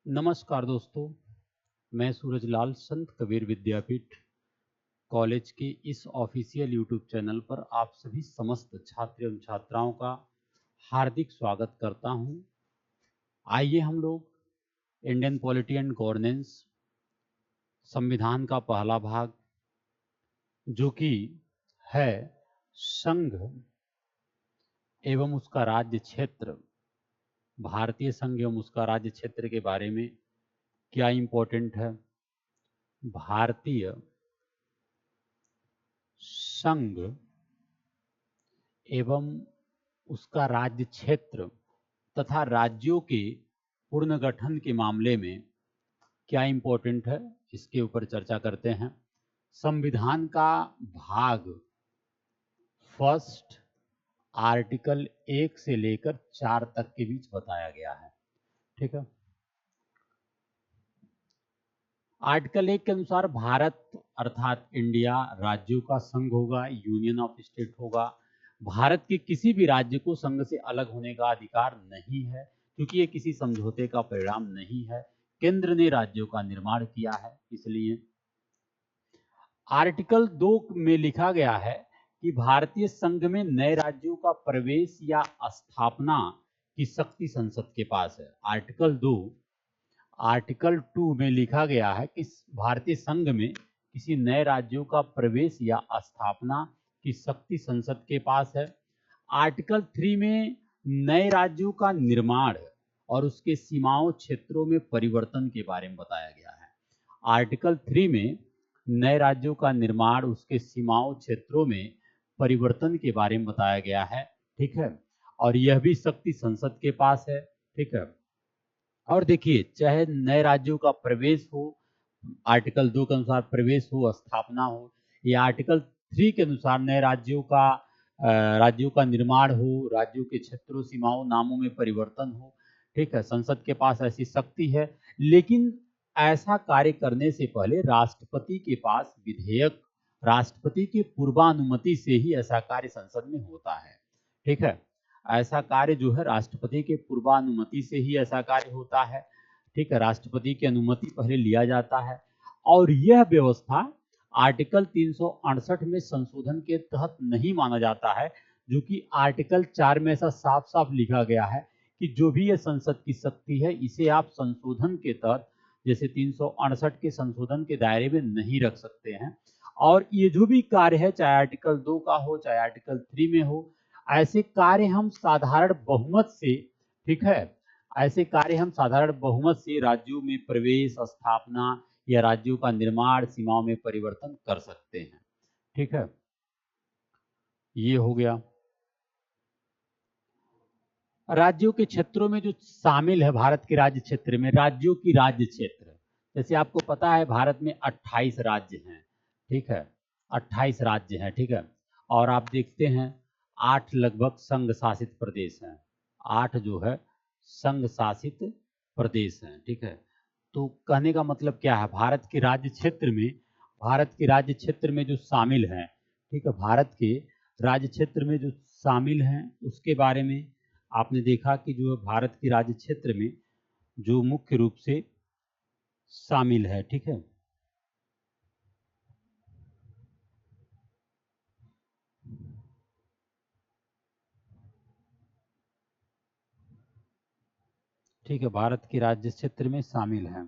नमस्कार दोस्तों, मैं सूरजलाल संत कबीर विद्यापीठ कॉलेज के इस ऑफिशियल यूट्यूब चैनल पर आप सभी समस्त छात्र एवं छात्राओं का हार्दिक स्वागत करता हूं। आइए हम लोग इंडियन पॉलिटी एंड गवर्नेंस संविधान का पहला भाग जो कि है संघ एवं उसका राज्य क्षेत्र, भारतीय संघ एवं उसका राज्य क्षेत्र के बारे में क्या इम्पोर्टेंट है, भारतीय संघ एवं उसका राज्य क्षेत्र तथा राज्यों के पुनर्गठन के मामले में क्या इम्पोर्टेंट है, इसके ऊपर चर्चा करते हैं। संविधान का भाग फर्स्ट आर्टिकल 1 से लेकर 4 तक के बीच बताया गया है। ठीक है। आर्टिकल 1 के अनुसार भारत अर्थात इंडिया राज्यों का संघ होगा, यूनियन ऑफ स्टेट होगा। भारत के किसी भी राज्य को संघ से अलग होने का अधिकार नहीं है, क्योंकि ये किसी समझौते का परिणाम नहीं है। केंद्र ने राज्यों का निर्माण किया है, इसलिए आर्टिकल 2 में लिखा गया है कि भारतीय संघ में नए राज्यों का प्रवेश या स्थापना की शक्ति संसद के पास है। आर्टिकल 2 में लिखा गया है कि भारतीय संघ में किसी नए राज्यों का प्रवेश या स्थापना की शक्ति संसद के पास है। आर्टिकल 3 में नए राज्यों का निर्माण और उसके सीमाओं क्षेत्रों में परिवर्तन के बारे में बताया गया है। आर्टिकल 3 में नए राज्यों का निर्माण, उसके सीमाओं क्षेत्रों में परिवर्तन के बारे में बताया गया है। ठीक है। और यह भी शक्ति संसद के पास है। ठीक है। और देखिए, चाहे नए राज्यों का प्रवेश हो, आर्टिकल 2 के अनुसार प्रवेश हो, स्थापना हो, या आर्टिकल 3 के अनुसार नए राज्यों का निर्माण हो, राज्यों के क्षेत्रों, सीमाओं, नामों में परिवर्तन हो। ठीक है। संसद के पास ऐसी शक्ति है, लेकिन ऐसा कार्य करने से पहले राष्ट्रपति के पास विधेयक, राष्ट्रपति की पूर्वानुमति से ही ऐसा कार्य संसद में होता है। ठीक है। ऐसा कार्य जो है राष्ट्रपति के पूर्वानुमति से ही ऐसा कार्य होता है। ठीक है। राष्ट्रपति की अनुमति पहले लिया जाता है, और यह व्यवस्था आर्टिकल 368 में संशोधन के तहत नहीं माना जाता है, जो कि आर्टिकल 4 में ऐसा साफ साफ लिखा गया है कि जो भी ये संसद की शक्ति है, इसे आप संशोधन के तहत, जैसे 368 के संशोधन के दायरे में नहीं रख सकते हैं। और ये जो भी कार्य है, चाहे आर्टिकल 2 का हो, चाहे आर्टिकल 3 में हो, ऐसे कार्य हम साधारण बहुमत से, ठीक है, ऐसे कार्य हम साधारण बहुमत से राज्यों में प्रवेश, स्थापना या राज्यों का निर्माण, सीमाओं में परिवर्तन कर सकते हैं। ठीक है। ये हो गया। राज्यों के क्षेत्रों में जो शामिल है भारत के राज्य क्षेत्र में, राज्यों की राज्य क्षेत्र, जैसे आपको पता है भारत में 28 राज्य हैं। ठीक है। 28 राज्य हैं। ठीक है। और आप देखते हैं 8 लगभग संघ शासित प्रदेश हैं। 8 जो है संघ शासित प्रदेश हैं। ठीक है। तो कहने का मतलब क्या है, भारत के राज्य क्षेत्र में, भारत के राज्य क्षेत्र में जो शामिल हैं, ठीक है, भारत के राज्य क्षेत्र में जो शामिल हैं उसके बारे में आपने देखा कि जो भारत के राज्य क्षेत्र में जो मुख्य रूप से शामिल है। ठीक है। ठीक है। भारत के राज्य क्षेत्र में शामिल है।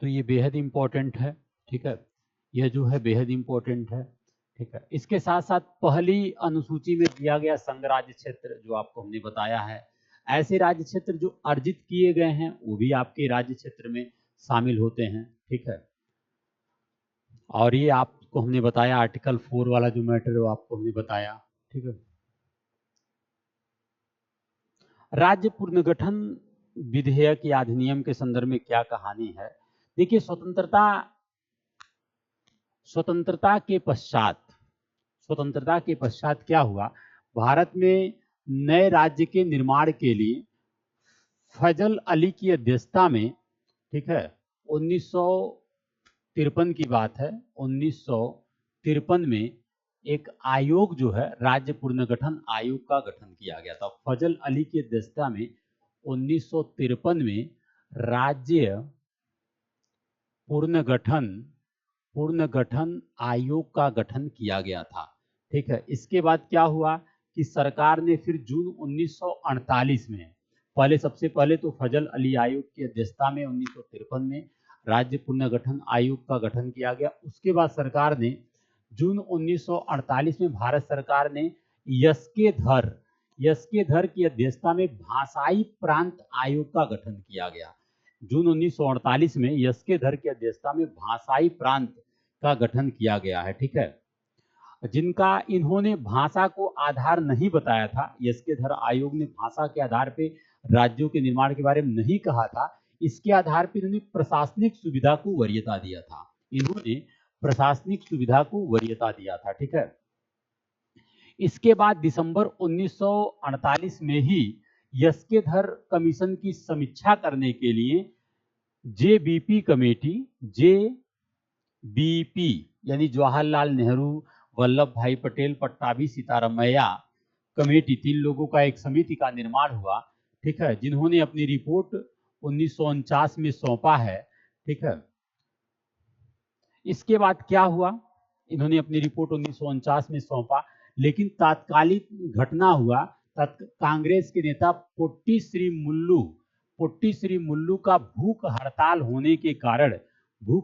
तो ये बेहद इंपॉर्टेंट है। ठीक है। यह जो है बेहद इंपॉर्टेंट है। ठीक है। इसके साथ साथ पहली अनुसूची में दिया गया संघ राज्य क्षेत्र जो आपको हमने बताया है, ऐसे राज्य क्षेत्र जो अर्जित किए गए हैं वो भी आपके राज्य क्षेत्र में शामिल होते हैं। ठीक है। और ये आपको हमने बताया आर्टिकल 4 वाला जो मैटर है वो आपको हमने बताया। ठीक है। राज्य पुनर्गठन विधेयक या अधिनियम के संदर्भ में क्या कहानी है। देखिए, स्वतंत्रता के पश्चात क्या हुआ, भारत में नए राज्य के निर्माण के लिए फैजल अली की अध्यक्षता में, ठीक है, 1953 की बात है, 1953 1953 में एक आयोग जो है राज्य पुनर्गठन आयोग का गठन किया गया था। फजल अली की अध्यक्षता में 1953 में राज्य पुनर्गठन आयोग का गठन किया गया था। ठीक है, इसके बाद क्या हुआ कि सरकार ने फिर जून 1948 में, सबसे पहले तो फजल अली आयोग की अध्यक्षता में 1953 में राज्य पुनर्गठन आयोग का गठन किया गया। उसके बाद सरकार ने जून 1948 में भारत सरकार ने यस्के धर की अध्यक्षता में भाषाई प्रांत आयोग का गठन किया गया। जून 1948 में यस्के धर की अध्यक्षता में भाषाई प्रांत का गठन किया गया है। ठीक है, जिनका इन्होंने भाषा को आधार नहीं बताया था। यस्के धर आयोग ने भाषा के आधार पे राज्यों के निर्माण के बारे में नहीं कहा था। इसके आधार पर इन्होंने प्रशासनिक सुविधा को वरीयता दिया था। ठीक है, इसके बाद दिसंबर 1948 में ही यस्के धर कमीशन की समीक्षा करने के लिए जेबीपी कमेटी, जेबीपी यानी जवाहरलाल नेहरू, वल्लभ भाई पटेल, पट्टाभी सीतारामैया कमेटी, 3 लोगों का एक समिति का निर्माण हुआ। ठीक है, जिन्होंने अपनी रिपोर्ट 1949 में सौंपा है। ठीक है, इसके बाद क्या हुआ, इन्होंने अपनी रिपोर्ट 1949 में सौंपा, लेकिन तात्कालिक घटना हुआ। कांग्रेस के नेता पोट्टी श्री मुल्लू का भूख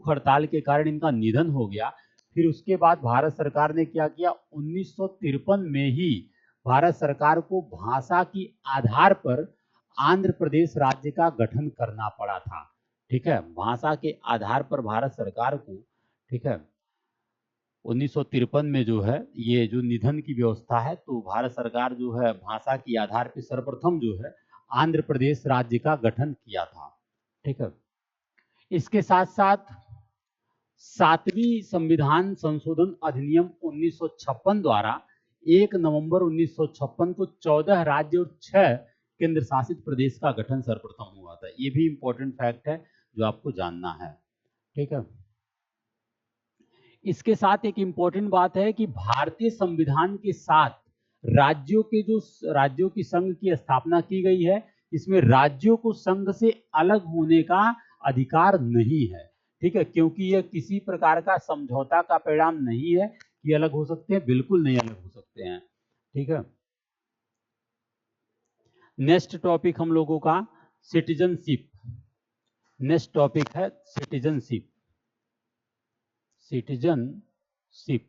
हड़ताल के कारण इनका निधन हो गया। फिर उसके बाद भारत सरकार ने क्या किया, 1953 में ही भारत सरकार को भाषा की आधार पर आंध्र प्रदेश राज्य का गठन करना पड़ा था। ठीक है, भाषा के आधार पर भारत सरकार को, ठीक है, 1953 में जो है ये जो निधन की व्यवस्था है, तो भारत सरकार जो है भाषा की आधार पर सर्वप्रथम जो है आंध्र प्रदेश राज्य का गठन किया था। ठीक है, इसके साथ साथ 7वीं संविधान संशोधन अधिनियम 1956 द्वारा 1 नवंबर 1956 को 14 राज्य और 6 केंद्र शासित प्रदेश का गठन सर्वप्रथम हुआ था। ये भी इंपॉर्टेंट फैक्ट है जो आपको जानना है। ठीक है, इसके साथ एक इंपॉर्टेंट बात है कि भारतीय संविधान के साथ राज्यों की संघ की स्थापना की गई है। इसमें राज्यों को संघ से अलग होने का अधिकार नहीं है। ठीक है, क्योंकि यह किसी प्रकार का समझौता का परिणाम नहीं है कि अलग हो सकते हैं, बिल्कुल नहीं अलग हो सकते हैं। ठीक है, नेक्स्ट टॉपिक हम लोगों का सिटीजनशिप। नेक्स्ट टॉपिक है सिटीजनशिप,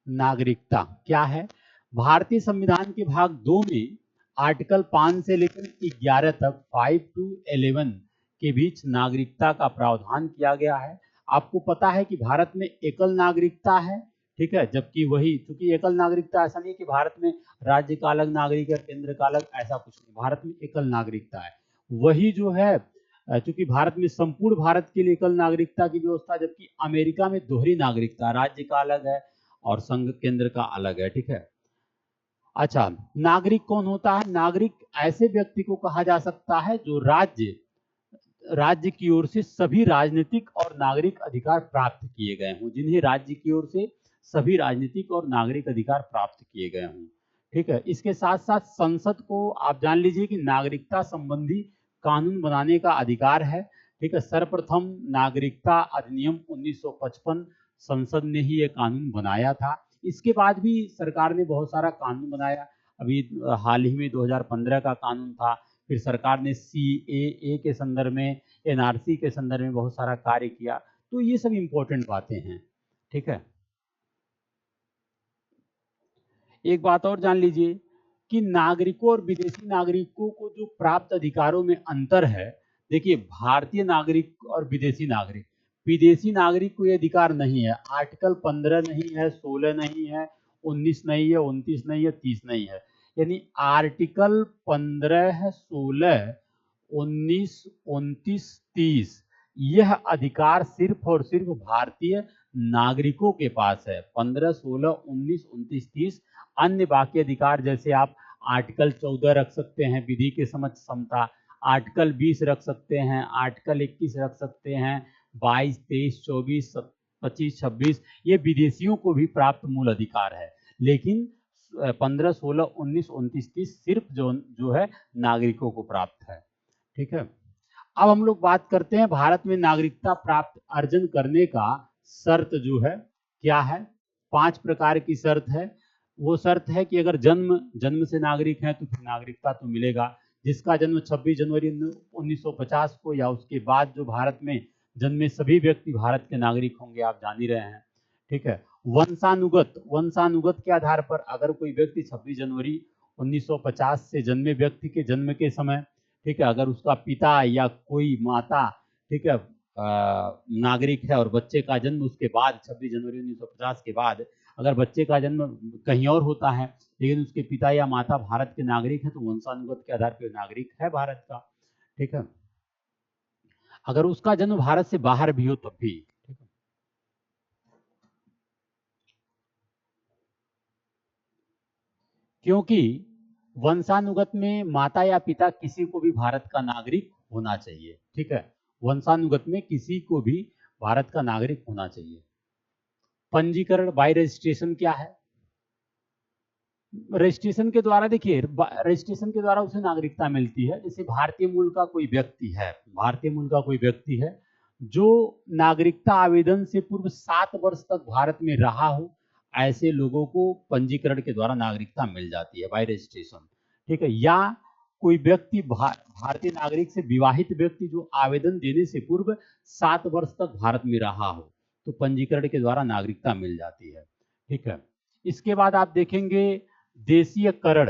नागरिकता क्या है। भारतीय संविधान के भाग 2 में आर्टिकल 5 से लेकर 11 तक 5 to 11 के बीच नागरिकता का प्रावधान किया गया है। आपको पता है कि भारत में एकल नागरिकता है। ठीक है, जबकि वही, चूंकि एकल नागरिकता ऐसा नहीं कि भारत में राज्य का अलग नागरिक है, केंद्र का अलग, ऐसा कुछ नहीं। भारत में एकल नागरिकता है। वही जो है, चूंकि भारत में संपूर्ण भारत के लिए एकल नागरिकता की व्यवस्था, जबकि अमेरिका में दोहरी नागरिकता, राज्य का अलग है और संघ केंद्र का अलग है। ठीक है, अच्छा, नागरिक कौन होता है? नागरिक ऐसे व्यक्ति को कहा जा सकता है जो राज्य की ओर से सभी राजनीतिक और नागरिक अधिकार प्राप्त किए गए हों, जिन्हें राज्य की ओर से सभी राजनीतिक और नागरिक अधिकार प्राप्त किए गए हों। ठीक है, इसके साथ साथ संसद को आप जान लीजिए कि नागरिकता संबंधी कानून बनाने का अधिकार है। ठीक है, सर्वप्रथम नागरिकता अधिनियम 1955 संसद ने ही ये कानून बनाया था। इसके बाद भी सरकार ने बहुत सारा कानून बनाया। अभी हाल ही में 2015 का कानून था। फिर सरकार ने CAA के संदर्भ में, NRC के संदर्भ में बहुत सारा कार्य किया। तो ये सब इंपॉर्टेंट बातें हैं। ठीक है, एक बात और जान लीजिए कि नागरिकों और विदेशी नागरिकों को जो प्राप्त अधिकारों में अंतर है। देखिए, भारतीय नागरिक और विदेशी नागरिक को ये अधिकार नहीं है। आर्टिकल 15 नहीं है, 16 नहीं है, 19 नहीं है, 29 नहीं है, 30 नहीं है। यानी आर्टिकल 15, 16, 19, 29, 30 यह अधिकार सिर्फ और सिर्फ भारतीय नागरिकों के पास है। 15, 16, 19, 29, 30 अन्य बाकी अधिकार, जैसे आप आर्टिकल 14 रख सकते हैं, विधि के समक्ष समता, आर्टिकल 20 रख सकते हैं, आर्टिकल 21 रख सकते हैं, 22, 23, 24, 25, 26 ये विदेशियों को भी प्राप्त मूल अधिकार है, लेकिन 15, 16, 19, 29, 30 सिर्फ जो है नागरिकों को प्राप्त है। ठीक है, अब हम लोग बात करते हैं भारत में नागरिकता प्राप्त अर्जन करने का शर्त जो है क्या है। 5 प्रकार की शर्त है। वो शर्त है कि अगर जन्म से नागरिक है तो फिर नागरिकता तो मिलेगा। जिसका जन्म 26 जनवरी 1950 को या उसके बाद जो भारत में जन्मे सभी व्यक्ति भारत के नागरिक होंगे, आप जान ही रहे हैं। ठीक है, वंशानुगत के आधार पर अगर कोई व्यक्ति 26 जनवरी 1950 से जन्मे व्यक्ति के जन्म के समय, ठीक है, अगर उसका पिता या कोई माता, ठीक है, नागरिक है और बच्चे का जन्म उसके बाद 26 जनवरी 1950 के बाद अगर बच्चे का जन्म कहीं और होता है लेकिन उसके पिता या माता भारत के नागरिक हैं तो वंशानुगत के आधार पर नागरिक है भारत का। ठीक है, अगर उसका जन्म भारत से बाहर भी हो तब भी। ठीक है, क्योंकि वंशानुगत में माता या पिता किसी को भी भारत का नागरिक होना चाहिए। ठीक है, वंशानुगत में किसी को भी भारत का नागरिक होना चाहिए। पंजीकरण बाय रजिस्ट्रेशन क्या है? रजिस्ट्रेशन के द्वारा, देखिए रजिस्ट्रेशन के द्वारा उसे नागरिकता मिलती है। जैसे भारतीय मूल का कोई व्यक्ति है, भारतीय मूल का कोई व्यक्ति है जो नागरिकता आवेदन से पूर्व 7 वर्ष तक भारत में रहा हो, ऐसे लोगों को पंजीकरण के द्वारा नागरिकता मिल जाती है बाय रजिस्ट्रेशन। ठीक है, या कोई व्यक्ति भारतीय नागरिक से विवाहित व्यक्ति जो आवेदन देने से पूर्व 7 वर्ष तक भारत में रहा हो तो पंजीकरण के द्वारा नागरिकता मिल जाती है। ठीक है, इसके बाद आप देखेंगे देशीयकरण।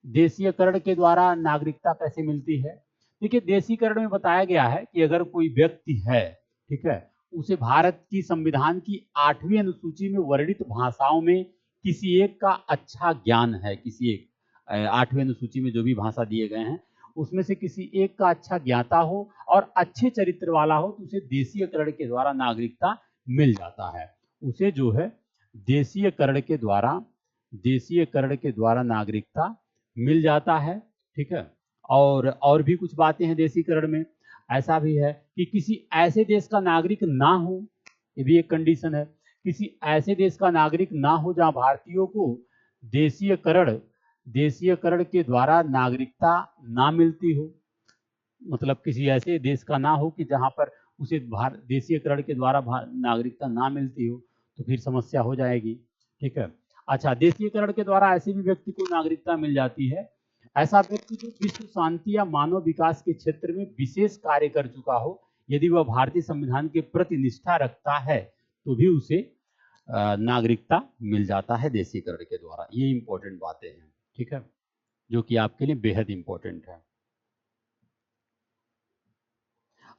देशीयकरण के द्वारा नागरिकता कैसे मिलती है? देखिए, देशीकरण में बताया गया है कि अगर कोई व्यक्ति है, ठीक है, उसे भारत की संविधान की 8वीं अनुसूची में वर्णित भाषाओं में किसी एक का अच्छा ज्ञान है, किसी एक 8वीं अनुसूची में जो भी भाषा दिए गए हैं उसमें से किसी एक का अच्छा ज्ञाता हो और अच्छे चरित्र वाला हो तो उसे देशीयकरण के द्वारा नागरिकता मिल जाता है। उसे जो है देशीयकरण के द्वारा नागरिकता मिल जाता है। ठीक है, और भी कुछ बातें हैं देशीकरण में। ऐसा भी है कि किसी ऐसे देश का नागरिक ना हो, ये भी एक कंडीशन है। किसी ऐसे देश का नागरिक ना हो जहां भारतीयों को देशीयकरण के द्वारा नागरिकता ना मिलती हो। मतलब किसी ऐसे देश का ना हो कि जहां पर उसे देशीयकरण के द्वारा नागरिकता ना मिलती हो, तो फिर समस्या हो जाएगी। ठीक है, अच्छा, देशीयकरण के द्वारा ऐसे भी व्यक्ति को नागरिकता मिल जाती है, ऐसा व्यक्ति जो विश्व शांति या मानव विकास के क्षेत्र में विशेष कार्य कर चुका हो, यदि वह भारतीय संविधान के प्रति निष्ठा रखता है तो भी उसे नागरिकता मिल जाता है देशीकरण के द्वारा। ये इंपॉर्टेंट बातें हैं, ठीक है, जो कि आपके लिए बेहद इंपॉर्टेंट है।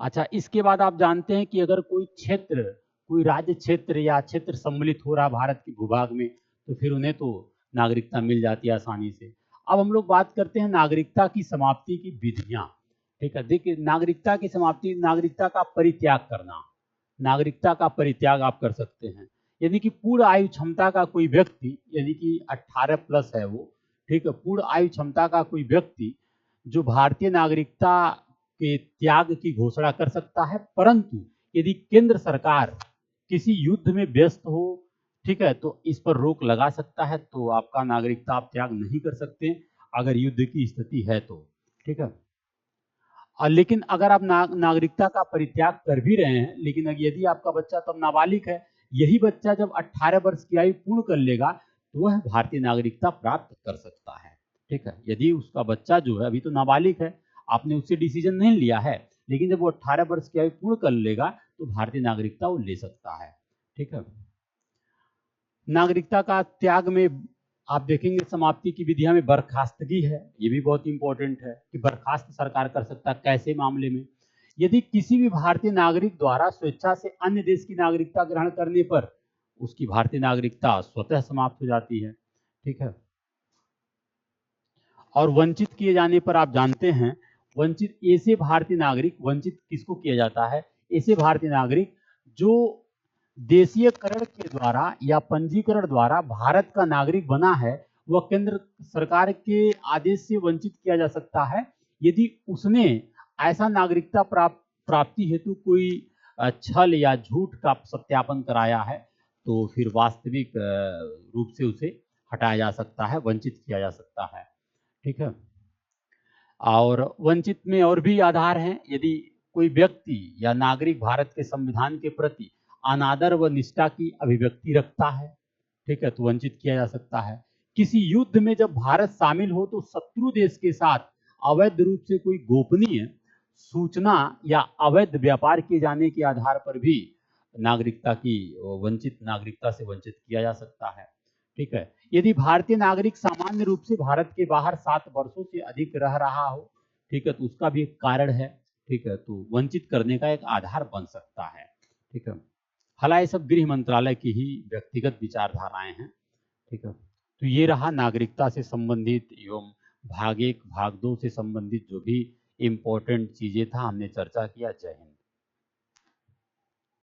अच्छा, इसके बाद आप जानते हैं कि अगर कोई राज्य क्षेत्र या क्षेत्र सम्मिलित हो रहा भारत के भूभाग में तो फिर उन्हें तो नागरिकता मिल जाती है आसानी से। अब हम लोग बात करते हैं नागरिकता की समाप्ति की विधियां। ठीक है, देखिए, नागरिकता की समाप्ति, नागरिकता का परित्याग करना। नागरिकता का परित्याग आप कर सकते हैं, यानी कि पूर्ण आयु क्षमता का कोई व्यक्ति, यानी कि 18 प्लस है वो, ठीक है, पूर्ण आयु क्षमता का कोई व्यक्ति जो भारतीय नागरिकता के त्याग की घोषणा कर सकता है, परंतु यदि केंद्र सरकार किसी युद्ध में व्यस्त हो, ठीक है, तो इस पर रोक लगा सकता है, तो आपका नागरिकता आप त्याग नहीं कर सकते अगर युद्ध की स्थिति है तो। ठीक है, लेकिन अगर आप नागरिकता का परित्याग कर भी रहे हैं, लेकिन यदि आपका बच्चा तब नाबालिग है, यही बच्चा जब 18 वर्ष की आयु पूर्ण कर लेगा तो वह भारतीय नागरिकता प्राप्त कर सकता है। ठीक है, यदि उसका बच्चा जो है अभी तो नाबालिग है, आपने उससे डिसीजन नहीं लिया है, लेकिन जब वो 18 वर्ष की आयु पूर्ण कर लेगा तो भारतीय नागरिकता वो ले सकता है। ठीक है, नागरिकता का त्याग में आप देखेंगे समाप्ति की विधियां में बर्खास्तगी है, ये भी बहुत इंपॉर्टेंट है कि बर्खास्त सरकार कर सकता है। कैसे मामले में? यदि किसी भी भारतीय नागरिक द्वारा स्वेच्छा से अन्य देश की नागरिकता ग्रहण करने पर उसकी भारतीय नागरिकता स्वतः समाप्त हो जाती है। ठीक है, और वंचित किए जाने पर आप जानते हैं, वंचित किसको किया जाता है? ऐसे भारतीय नागरिक जो देशीयकरण के द्वारा या पंजीकरण द्वारा भारत का नागरिक बना है, वह केंद्र सरकार के आदेश से वंचित किया जा सकता है यदि उसने ऐसा नागरिकता प्राप्ति हेतु कोई छल या झूठ का सत्यापन कराया है तो फिर वास्तविक रूप से उसे हटाया जा सकता है, वंचित किया जा सकता है। ठीक है। और वंचित में और भी आधार हैं। यदि कोई व्यक्ति या नागरिक भारत के संविधान के प्रति अनादर व निष्ठा की अभिव्यक्ति रखता है, ठीक है, तो वंचित किया जा सकता है। किसी युद्ध में जब भारत शामिल हो तो शत्रु देश के साथ अवैध रूप से कोई गोपनीय सूचना या अवैध व्यापार किए जाने के आधार पर भी नागरिकता से वंचित किया जा सकता है। ठीक है। यदि भारतीय नागरिक सामान्य रूप से भारत के बाहर 7 वर्षों से अधिक रह रहा हो, ठीक है, तो उसका भी एक कारण है। ठीक है, तो वंचित करने का एक आधार बन सकता है। ठीक है। हालांकि ये सब गृह मंत्रालय की ही व्यक्तिगत विचारधाराएं हैं। ठीक है। तो ये रहा नागरिकता से संबंधित एवं भाग 1 भाग 2 से संबंधित जो भी इम्पोर्टेंट चीजें था हमने चर्चा किया। जय हिंद।